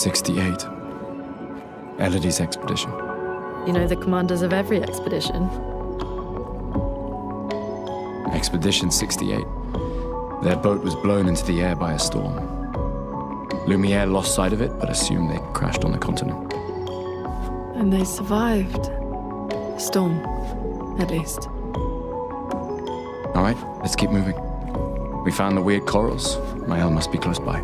68. Elodie's expedition. You know the commanders of every expedition. Expedition 68. Their boat was blown into the air by a storm. Lumiere lost sight of it, but assumed they crashed on the continent. And they survived. The storm, at least. All right, let's keep moving. We found the weird corals. Mael must be close by.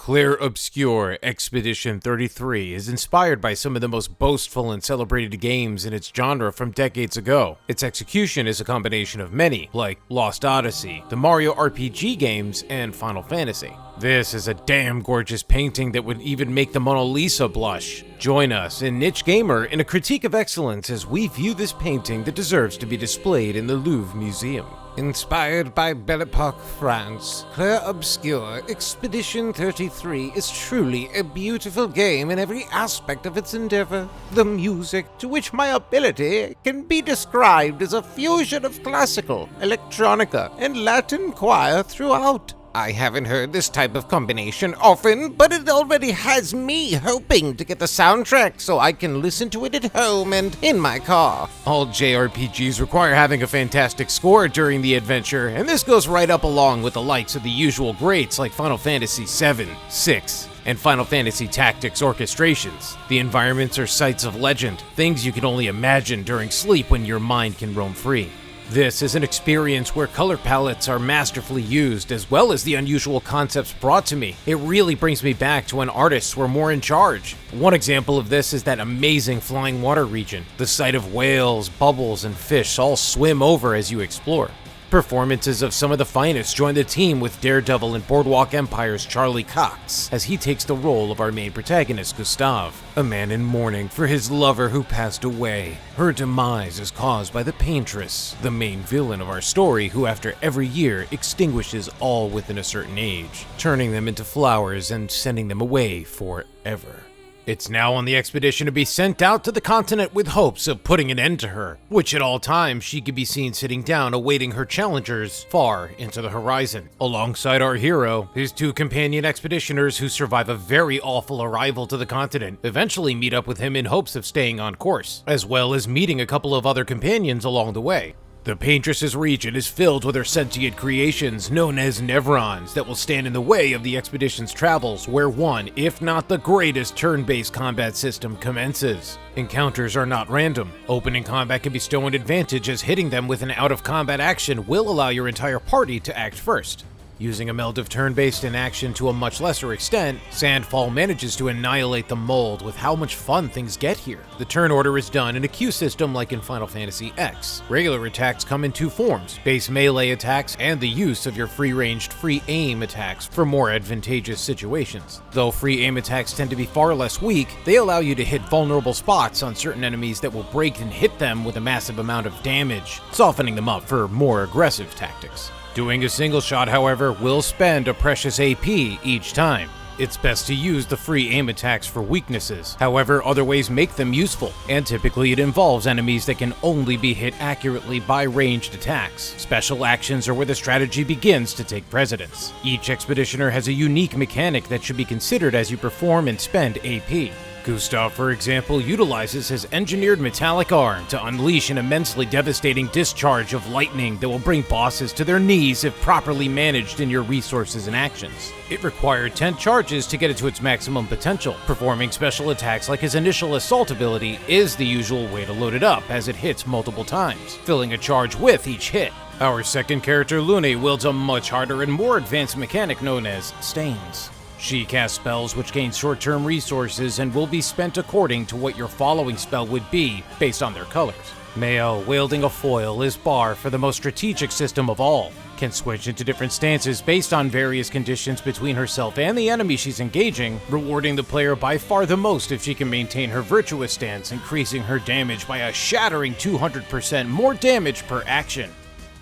Clair Obscur Expedition 33 is inspired by some of the most boastful and celebrated games in its genre from decades ago. Its execution is a combination of many, like Lost Odyssey, the Mario RPG games, and Final Fantasy. This is a damn gorgeous painting that would even make the Mona Lisa blush. Join us in Niche Gamer in a critique of excellence as we view this painting that deserves to be displayed in the Louvre Museum. Inspired by Belle Epoque France, Clair Obscur Expedition 33 is truly a beautiful game in every aspect of its endeavor. The music, to which my ability can be described as a fusion of classical, electronica, and Latin choir throughout. I haven't heard this type of combination often, but it already has me hoping to get the soundtrack so I can listen to it at home and in my car. All JRPGs require having a fantastic score during the adventure, and this goes right up along with the likes of the usual greats like Final Fantasy VII, VI, and Final Fantasy Tactics orchestrations. The environments are sights of legend, things you can only imagine during sleep when your mind can roam free. This is an experience where color palettes are masterfully used, as well as the unusual concepts brought to me. It really brings me back to when artists were more in charge. One example of this is that amazing flying water region. The sight of whales, bubbles, and fish all swim over as you explore. Performances of some of the finest join the team with Daredevil and Boardwalk Empire's Charlie Cox, as he takes the role of our main protagonist, Gustave, a man in mourning for his lover who passed away. Her demise is caused by the Paintress, the main villain of our story, who after every year extinguishes all within a certain age, turning them into flowers and sending them away forever. It's now on the expedition to be sent out to the continent with hopes of putting an end to her, which at all times she could be seen sitting down awaiting her challengers far into the horizon. Alongside our hero, his two companion expeditioners who survive a very awful arrival to the continent eventually meet up with him in hopes of staying on course, as well as meeting a couple of other companions along the way. The Paintress's region is filled with her sentient creations known as Nevrons that will stand in the way of the expedition's travels, where one, if not the greatest turn-based combat system commences. Encounters are not random. Opening combat can bestow an advantage, as hitting them with an out-of-combat action will allow your entire party to act first. Using a meld of turn-based inaction to a much lesser extent, Sandfall manages to annihilate the mold with how much fun things get here. The turn order is done in a queue system like in Final Fantasy X. Regular attacks come in two forms, base melee attacks and the use of your free-ranged free aim attacks for more advantageous situations. Though free aim attacks tend to be far less weak, they allow you to hit vulnerable spots on certain enemies that will break and hit them with a massive amount of damage, softening them up for more aggressive tactics. Doing a single shot, however, will spend a precious AP each time. It's best to use the free aim attacks for weaknesses. However, other ways make them useful, and typically it involves enemies that can only be hit accurately by ranged attacks. Special actions are where the strategy begins to take precedence. Each expeditioner has a unique mechanic that should be considered as you perform and spend AP. Gustav, for example, utilizes his engineered metallic arm to unleash an immensely devastating discharge of lightning that will bring bosses to their knees if properly managed in your resources and actions. It required 10 charges to get it to its maximum potential. Performing special attacks like his initial assault ability is the usual way to load it up, as it hits multiple times, filling a charge with each hit. Our second character, Lune, wields a much harder and more advanced mechanic known as Stains. She casts spells which gain short-term resources and will be spent according to what your following spell would be, based on their colors. Mael, wielding a foil, is Bar for the most strategic system of all, can switch into different stances based on various conditions between herself and the enemy she's engaging, rewarding the player by far the most if she can maintain her virtuous stance, increasing her damage by a shattering 200% more damage per action.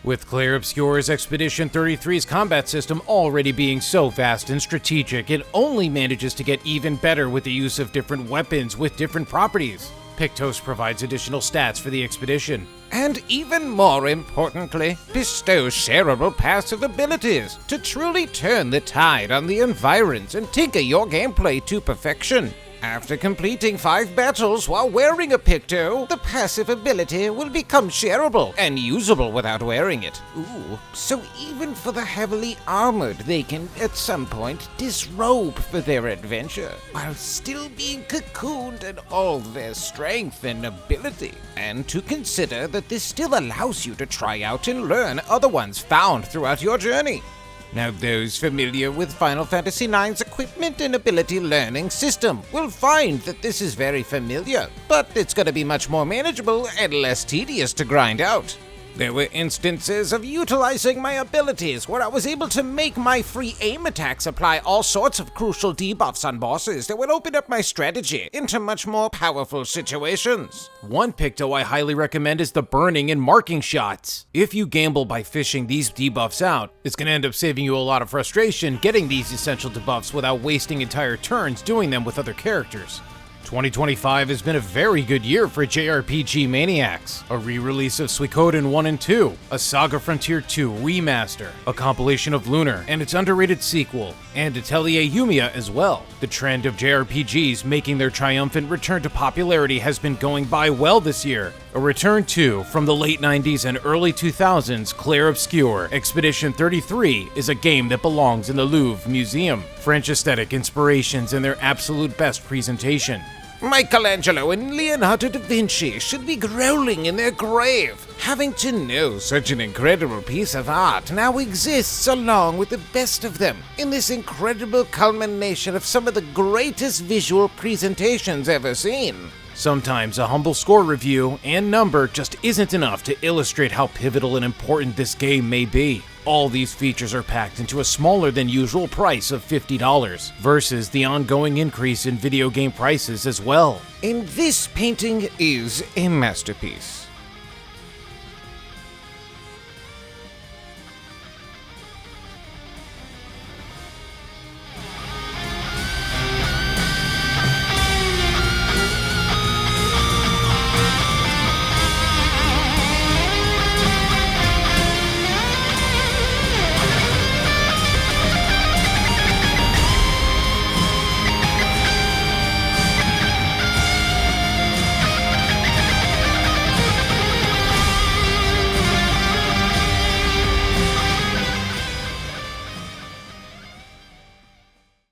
With Clair Obscur's Expedition 33's combat system already being so vast and strategic, it only manages to get even better with the use of different weapons with different properties. Pictos provides additional stats for the expedition. And even more importantly, bestows shareable passive abilities to truly turn the tide on the environs and tinker your gameplay to perfection. After completing 5 battles while wearing a Picto, the passive ability will become shareable and usable without wearing it. Ooh, so even for the heavily armored, they can at some point disrobe for their adventure, while still being cocooned in all their strength and ability. And to consider that this still allows you to try out and learn other ones found throughout your journey. Now, those familiar with Final Fantasy IX's equipment and ability learning system will find that this is very familiar, but it's going to be much more manageable and less tedious to grind out. There were instances of utilizing my abilities where I was able to make my free aim attacks apply all sorts of crucial debuffs on bosses that would open up my strategy into much more powerful situations. One Picto I highly recommend is the burning and marking shots. If you gamble by fishing these debuffs out, it's going to end up saving you a lot of frustration getting these essential debuffs without wasting entire turns doing them with other characters. 2025 has been a very good year for JRPG maniacs. A re-release of Suikoden 1 and 2, a Saga Frontier 2 remaster, a compilation of Lunar and its underrated sequel, and Atelier Yumiya as well. The trend of JRPGs making their triumphant return to popularity has been going by well this year. A return to, from the late 90s and early 2000s, Clair Obscur Expedition 33 is a game that belongs in the Louvre Museum. French aesthetic inspirations and their absolute best presentation. Michelangelo and Leonardo da Vinci should be growling in their grave, having to know such an incredible piece of art now exists along with the best of them in this incredible culmination of some of the greatest visual presentations ever seen. Sometimes a humble score review and number just isn't enough to illustrate how pivotal and important this game may be. All these features are packed into a smaller than usual price of $50, versus the ongoing increase in video game prices as well. And this painting is a masterpiece.